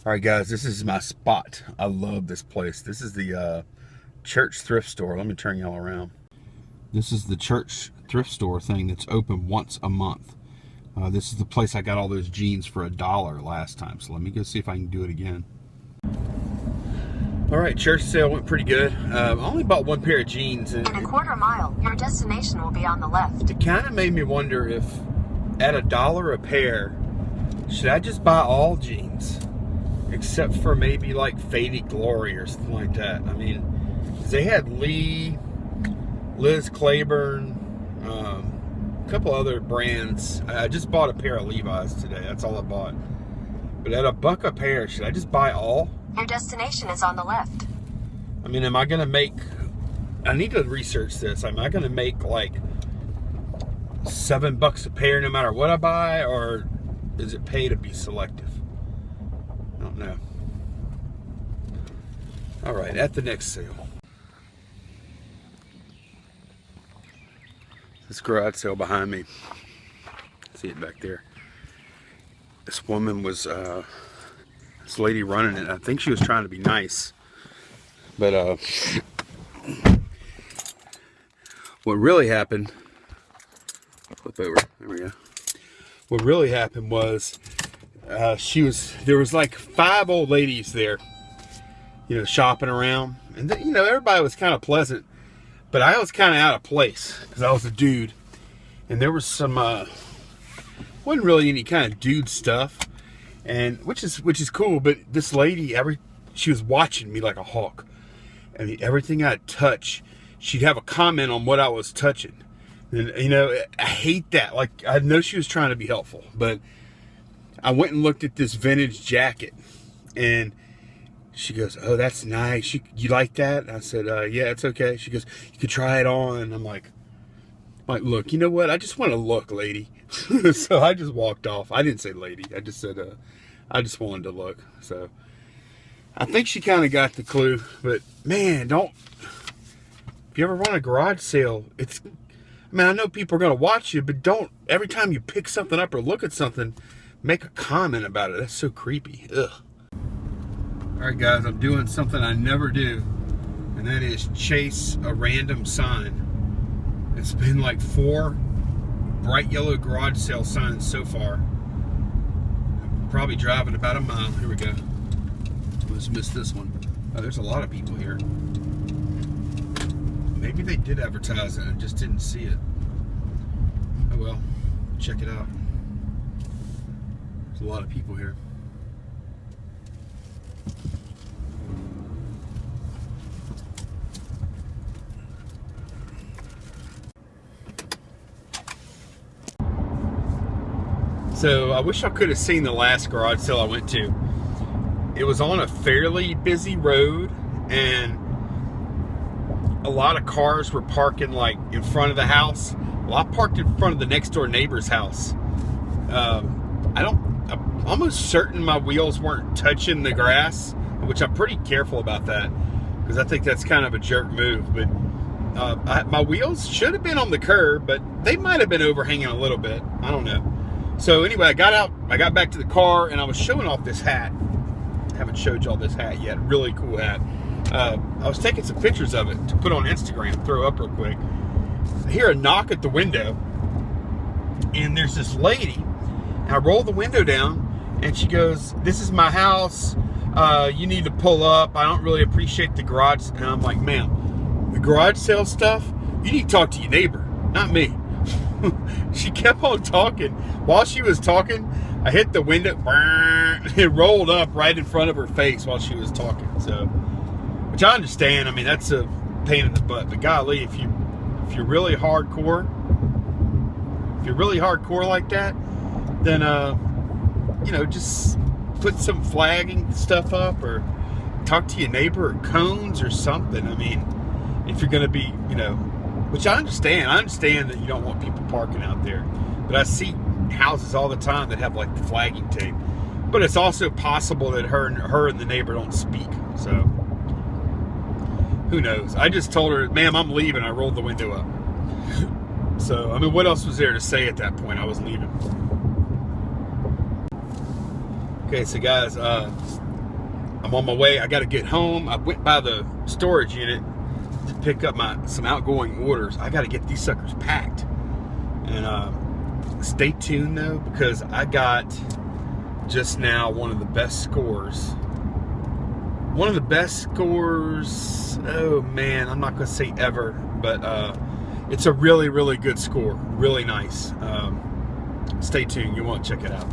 All right, guys, this is my spot. I love this place. This is the church thrift store. Let me turn y'all around. This is the church thrift store thing that's open once a month. This is the place I got all those jeans for $1 last time. So let me go see if I can do it again. All right, church sale went pretty good. I only bought one pair of jeans. In a quarter mile, your destination will be on the left. It kind of made me wonder if at $1 a pair, should I just buy all jeans? Except for maybe like Faded Glory or something like that. I mean, they had Lee, Liz Claiborne, a couple other brands. I just bought a pair of Levi's today. That's all I bought. But at $1 a pair, should I just buy all? Your destination is on the left. I mean, am I going to make... I need to research this. Am I going to make like $7 a pair no matter what I buy? Or is it pay to be selective? I don't know. All right, at the next sale. This garage sale behind me. See it back there. This woman was, this lady running it. I think she was trying to be nice. But what really happened, flip over, there we go. What really happened was, there was like 5 old ladies there, you know, shopping around, and you know, everybody was kind of pleasant, but I was kind of out of place because I was a dude, and there was some wasn't really any kind of dude stuff, and which is cool. But this lady, she was watching me like a hawk. I mean, everything I touch, she'd have a comment on what I was touching, and you know, I hate that. Like, I know she was trying to be helpful, but I went and looked at this vintage jacket, and she goes, "Oh, that's nice. You like that?" And I said, "Yeah, it's okay." She goes, "You could try it on." And I'm like, look, you know what? I just want to look, lady. So I just walked off. I didn't say lady. I just said, I just wanted to look. So I think she kind of got the clue. But man, if you ever run a garage sale, I mean, I know people are going to watch you, but don't, every time you pick something up or look at something, make a comment about it. That's so creepy. Ugh. Alright guys, I'm doing something I never do, and that is chase a random sign. It's been like 4 bright yellow garage sale signs so far. I'm probably driving about a mile. Here we go. Let's miss this one. Oh, there's a lot of people here. Maybe they did advertise it, I just didn't see it. Oh well, check it out. There's a lot of people here. So I wish I could have seen the last garage sale I went to. It was on a fairly busy road, and a lot of cars were parking like in front of the house. Well, I parked in front of the next door neighbor's house. I'm almost certain my wheels weren't touching the grass, which I'm pretty careful about that because I think that's kind of a jerk move. But my wheels should have been on the curb, but they might have been overhanging a little bit. I don't know. So anyway, I got out, I got back to the car, and I was showing off this hat. I haven't showed y'all this hat yet. Really cool hat. I was taking some pictures of it to put on Instagram, throw up real quick. I hear a knock at the window, and there's this lady. And I roll the window down, and she goes, "This is my house. You need to pull up. I don't really appreciate the garage." And I'm like, "Ma'am, the garage sale stuff, you need to talk to your neighbor, not me." She kept on talking. While she was talking, I hit the window. It rolled up right in front of her face while she was talking. So, which I understand. I mean, that's a pain in the butt. But golly, if you're really hardcore, like that, then you know, just put some flagging stuff up or talk to your neighbor or cones or something. I mean, if you're going to be, you know, which I understand. I understand that you don't want people parking out there. But I see houses all the time that have like the flagging tape. But it's also possible that her and the neighbor don't speak. So, who knows? I just told her, "Ma'am, I'm leaving." I rolled the window up. So, I mean, what else was there to say at that point? I was leaving. Okay, so guys, I'm on my way. I got to get home. I went by the storage unit to pick up some outgoing orders. I got to get these suckers packed. And stay tuned though, because I got just now one of the best scores. One of the best scores, oh man, I'm not going to say ever, but it's a really, really good score. Really nice. Stay tuned. You want to check it out.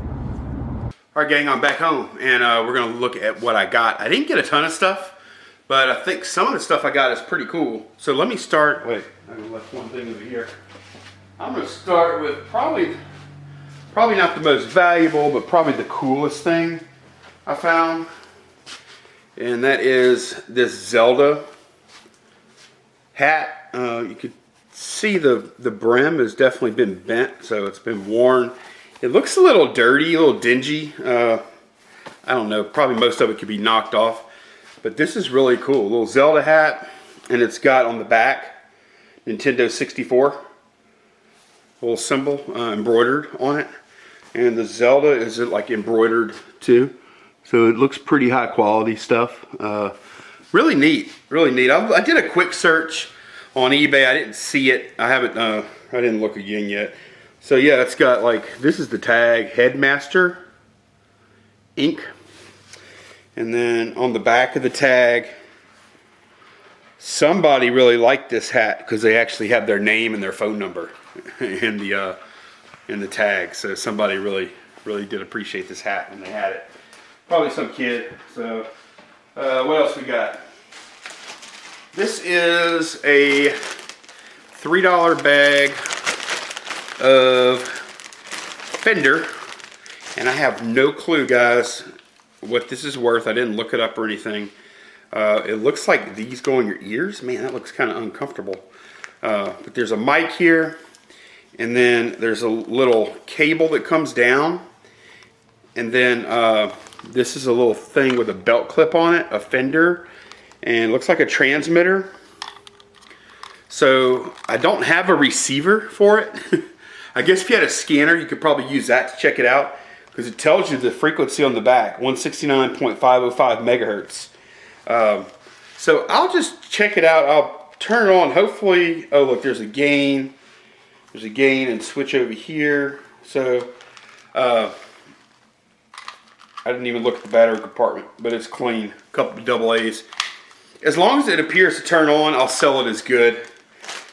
Alright gang, I'm back home, and we're going to look at what I got. I didn't get a ton of stuff, but I think some of the stuff I got is pretty cool. So let me start, wait, I'm going to left one thing over here. I'm going to start with probably not the most valuable, but probably the coolest thing I found. And that is this Zelda hat. You could see the brim has definitely been bent, so it's been worn. It looks a little dirty, a little dingy. I don't know, probably most of it could be knocked off. But this is really cool. A little Zelda hat, and it's got on the back Nintendo 64. Little symbol embroidered on it. And the Zelda is like embroidered too. So it looks pretty high quality stuff. Really neat, really neat. I did a quick search on eBay. I didn't see it. I didn't look again yet. So yeah, it's got like, this is the tag, Headmaster Inc. And then on the back of the tag, somebody really liked this hat because they actually have their name and their phone number in the tag. So somebody really did appreciate this hat when they had it. Probably some kid. So what else we got? This is a $3 bag of Fender, and I have no clue, guys, what this is worth. I didn't look it up or anything. It looks like these go in your ears. Man, that looks kind of uncomfortable. But there's a mic here, and then there's a little cable that comes down, and then this is a little thing with a belt clip on it, a Fender, and it looks like a transmitter. So I don't have a receiver for it. I guess if you had a scanner, you could probably use that to check it out, because it tells you the frequency on the back, 169.505 megahertz. So I'll just check it out. I'll turn it on. Hopefully, oh look, there's a gain. There's a gain and switch over here. So I didn't even look at the battery compartment, but it's clean. A couple of double A's. As long as it appears to turn on, I'll sell it as good.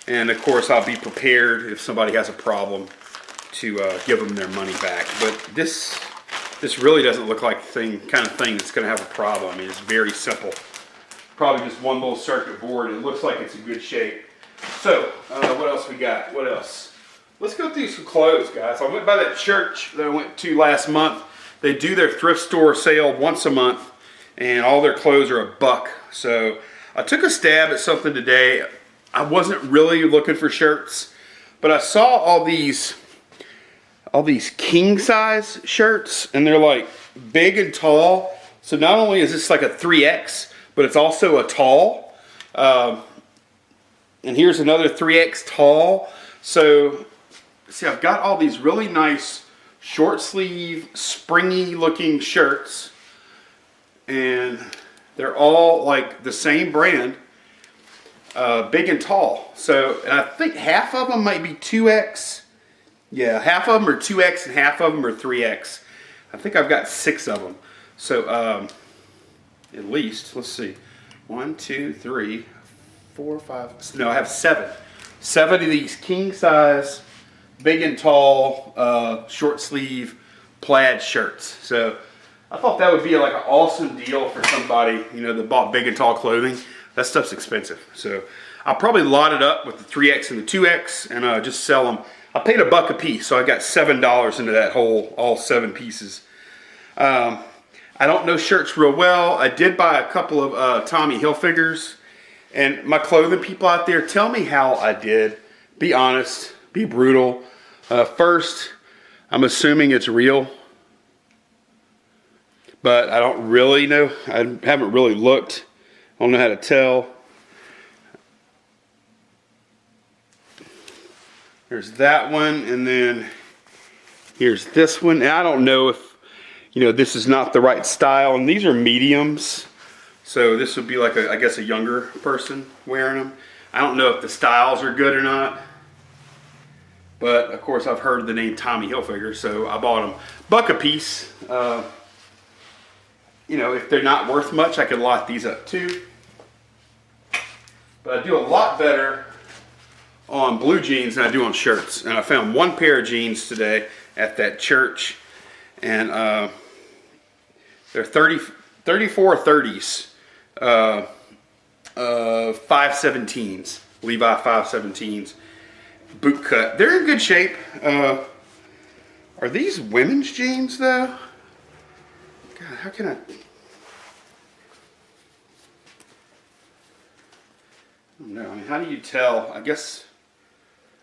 And of course, I'll be prepared if somebody has a problem to give them their money back. But this really doesn't look like the kind of thing that's going to have a problem. I mean, it's very simple. Probably just one little circuit board. It looks like it's in good shape. So, what else we got? What else? Let's go through some clothes, guys. I went by that church that I went to last month. They do their thrift store sale once a month, and all their clothes are $1. So I took a stab at something today. I wasn't really looking for shirts, but I saw all these king size shirts, and they're like big and tall. So not only is this like a 3X, but it's also a tall. And here's another 3X tall. So see, I've got all these really nice short sleeve, springy looking shirts, and they're all like the same brand, big and tall. So, and I think half of them might be 2X. Yeah, half of them are 2X and half of them are 3X. I think I've got 6 of them. So, at least, let's see. 1, 2, 3, 4, 5. No, I have 7. 7 of these king size, big and tall, short sleeve plaid shirts. So I thought that would be like an awesome deal for somebody, you know, that bought big and tall clothing. That stuff's expensive. So I'll probably lot it up with the 3X and the 2X and just sell them. I paid $1 a piece, so I got $7 into that whole, all 7 pieces. I don't know shirts real well. I did buy a couple of Tommy Hilfigers. And my clothing people out there, tell me how I did. Be honest, be brutal. First, I'm assuming it's real, but I don't really know. I haven't really looked. I don't know how to tell. There's that one, and then here's this one. And I don't know if, you know, this is not the right style, and these are mediums. So this would be like I guess a younger person wearing them. I don't know if the styles are good or not. But of course I've heard the name Tommy Hilfiger, so I bought them. $1 a piece. You know, if they're not worth much, I could lock these up too. But I do a lot better on blue jeans than I do on shirts. And I found one pair of jeans today at that church, and they're 34 30s, 517s, Levi 517s, boot cut. They're in good shape. Are these women's jeans though? God, how can I? I don't know. I mean, how do you tell? I guess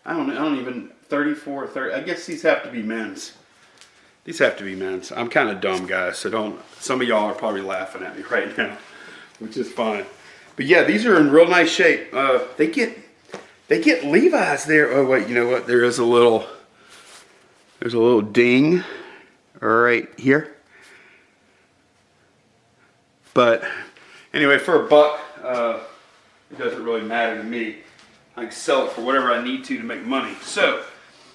I don't know. I don't even 34, 30. I guess these have to be men's. These have to be men's. I'm kind of dumb, guys, so don't. Some of y'all are probably laughing at me right now, which is fine. But yeah, these are in real nice shape. They get Levi's there. Oh wait, you know what? There's a little ding right here. But anyway, for $1, it doesn't really matter to me. I can sell it for whatever I need to make money. So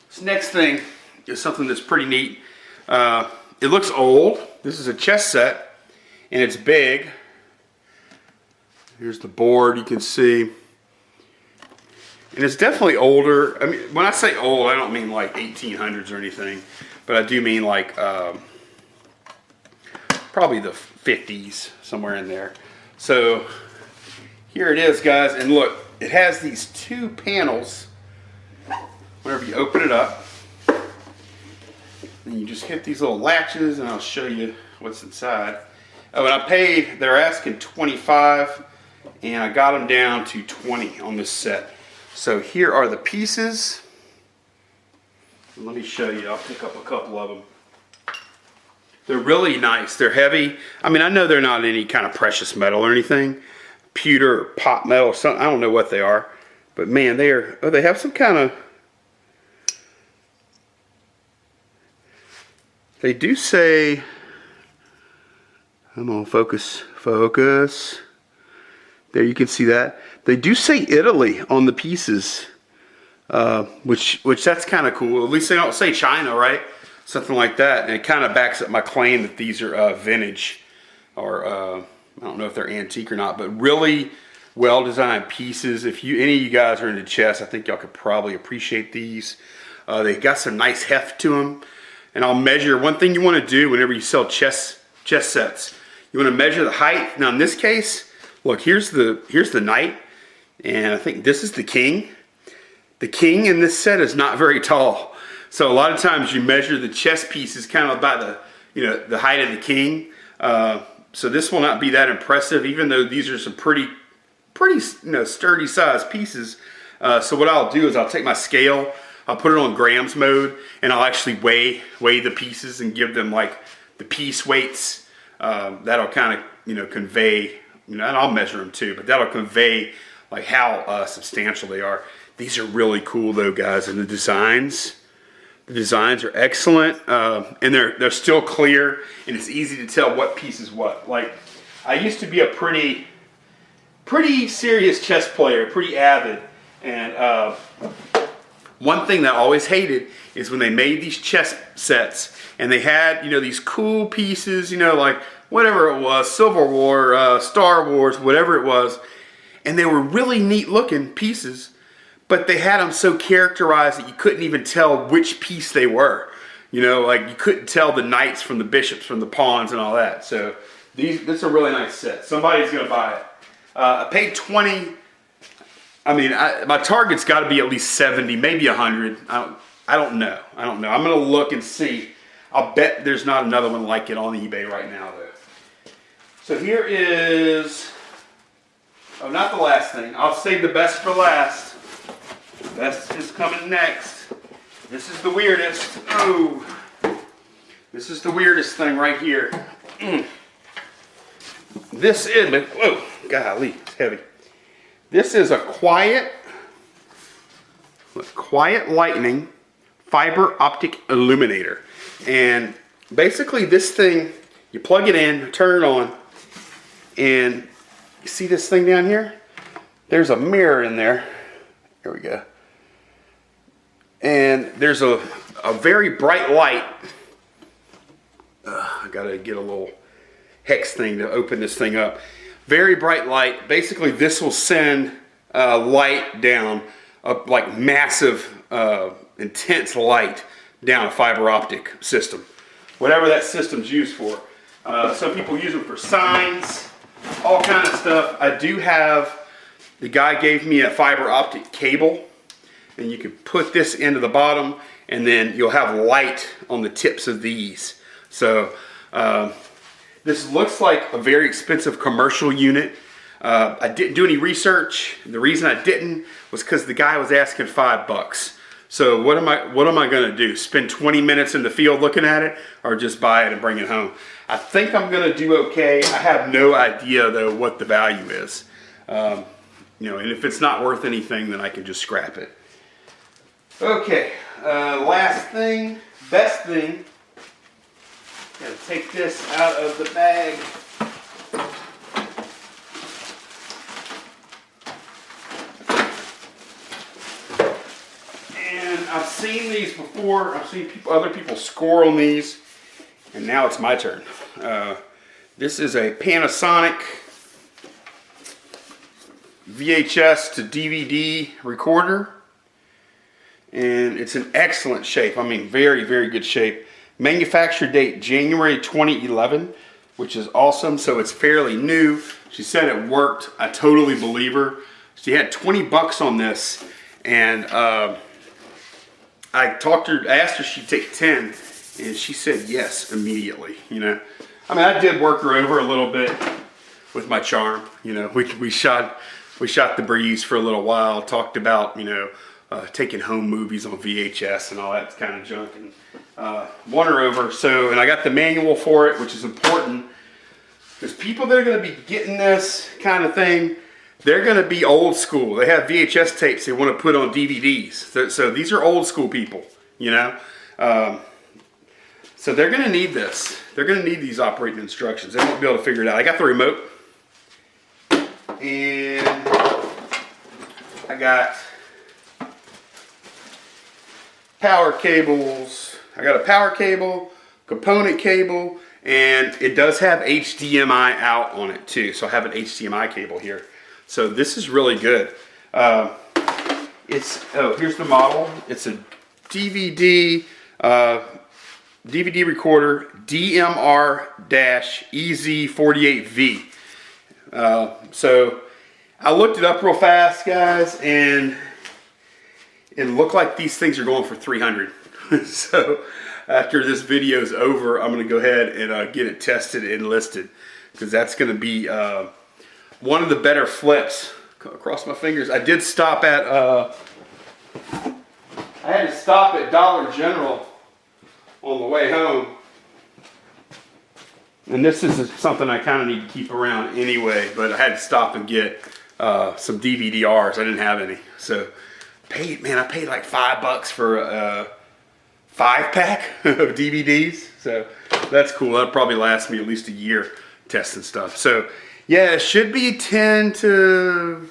this next thing is something that's pretty neat. It looks old. This is a chess set, and it's big. Here's the board, you can see. And it's definitely older. I mean, when I say old, I don't mean like 1800s or anything, but I do mean like probably the 50s, somewhere in there. So here it is, guys, and look, it has these two panels. Whenever you open it up, then you just hit these little latches, and I'll show you what's inside. Oh, and I paid, they're asking $25, and I got them down to $20 on this set. So here are the pieces. Let me show you. I'll pick up a couple of them. They're really nice. They're heavy. I mean, I know they're not any kind of precious metal or anything. Pewter or pot metal or something. I don't know what they are. But man, they are, oh, they have some kind of, they do say, come on, focus. There, you can see that. They do say Italy on the pieces, which that's kind of cool. At least they don't say China, right? Something like that. And it kind of backs up my claim that these are vintage, or I don't know if they're antique or not, but really well-designed pieces. If any of you guys are into chess, I think y'all could probably appreciate these. They got some nice heft to them. And I'll measure. One thing you want to do whenever you sell chess sets, you want to measure the height. Now in this case, look, here's the knight, and I think this is the king. The king in this set is not very tall, so a lot of times you measure the chess pieces kind of by the height of the king. So this will not be that impressive, even though these are some pretty sturdy sized pieces. So what I'll do is I'll take my scale, I'll put it on grams mode, and I'll actually weigh the pieces and give them like the piece weights. That'll kind of convey. And I'll measure them too, but that'll convey like how substantial they are. These are really cool though, guys, and the designs are excellent, and they're still clear, and it's easy to tell what piece is what. Like, I used to be a pretty serious chess player, pretty avid, and one thing that I always hated is when they made these chess sets, and they had these cool pieces, like whatever it was, Civil War, Star Wars, whatever it was, and they were really neat looking pieces, but they had them so characterized that you couldn't even tell which piece they were. Like you couldn't tell the knights from the bishops from the pawns and all that. So this is a really nice set. Somebody's gonna buy it. I paid $20. I mean, my target's got to be at least 70, maybe 100. I don't know. I'm gonna look and see. I'll bet there's not another one like it on eBay right now, though. So here is, oh, not the last thing. I'll save the best for last. The best is coming next. This is the weirdest. Oh, this is the weirdest thing right here. This is, whoa, golly, it's heavy. This is a quiet lightning fiber optic illuminator. And basically this thing, you plug it in, turn it on, and You see this thing down here? There's a mirror in there. There we go. And there's a very bright light. I gotta get a little hex thing to open this thing up. Very bright light. Basically, this will send light down, like massive, intense light down a fiber optic system. Whatever that system's used for. Some people use them for signs, all kind of stuff. I do have, the guy gave me a fiber optic cable, and you can put this into the bottom, and then you'll have light on the tips of these. So this looks like a very expensive commercial unit. I didn't do any research. The reason I didn't was because the guy was asking $5. So what am I gonna do? Spend 20 minutes in the field looking at it, or just buy it and bring it home? I think I'm gonna do okay. I have no idea though what the value is. You know, and if it's not worth anything, then I can just scrap it. Okay, last thing, best thing. Gotta take this out of the bag. And I've seen these before. I've seen other people score on these, and now it's my turn. This is a Panasonic VHS to DVD recorder, and it's in excellent shape. I mean, very, very good shape. Manufacture date January 2011, which is awesome. So it's fairly new. She said it worked. I totally believe her. She had 20 bucks on this, and I talked to her, asked her if she'd take 10, and she said yes immediately. You know, I mean, I did work her over a little bit with my charm. You know, we shot The Breeze for a little while. Talked about, you know, taking home movies on VHS and all that kind of junk, and won her over. So, and I got the manual for it, which is important because people that are going to be getting this kind of thing, they're going to be old school. They have VHS tapes they want to put on DVDs. So these are old school people, you know. So they're going to need this. They're going to need these operating instructions. They won't be able to figure it out. I got the remote, and I got power cables. I got a power cable, component cable, and it does have HDMI out on it too. So I have an HDMI cable here. So this is really good. Here's the model. It's a DVD recorder, DMR-EZ48V. So I looked it up real fast, guys, and it looked like these things are going for $300. So after this video is over, I'm going to go ahead and get it tested and listed, because that's going to be one of the better flips. Across my fingers. I did stop at I had to stop at Dollar General on the way home, and this is something I kind of need to keep around anyway, but I had to stop and get some DVD-Rs. I didn't have any, so I paid like $5 for a 5-pack of DVDs, so that's cool. That'll probably last me at least a year testing stuff. So yeah, it should be 10 to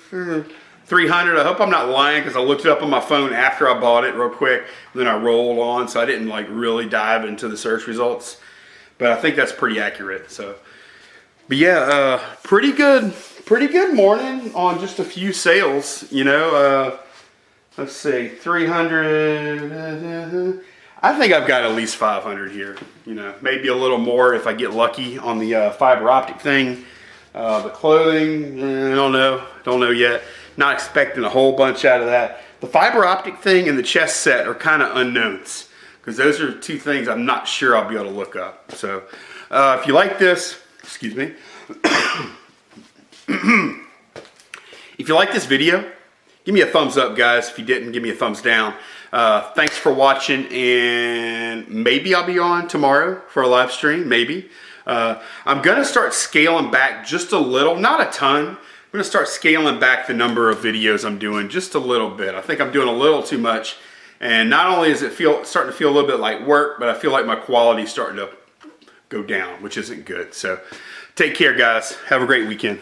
300. I hope I'm not lying, because I looked it up on my phone after I bought it real quick, and then I rolled on, so I didn't like really dive into the search results, but I think that's pretty accurate. So, but yeah, pretty good morning on just a few sales, you know. Let's see, 300. I think I've got at least 500 here, you know, maybe a little more if I get lucky on the fiber optic thing. The clothing, I don't know yet. Not expecting a whole bunch out of that. The fiber optic thing and the chess set are kind of unknowns, because those are two things I'm not sure I'll be able to look up. So if you like this, excuse me, if you like this video, give me a thumbs up, guys. If you didn't, give me a thumbs down. Thanks for watching, and maybe I'll be on tomorrow for a live stream, maybe. I'm going to start scaling back just a little, not a ton. I'm going to start scaling back the number of videos I'm doing just a little bit. I think I'm doing a little too much, and not only is it starting to feel a little bit like work, but I feel like my quality is starting to go down, which isn't good. So take care, guys. Have a great weekend.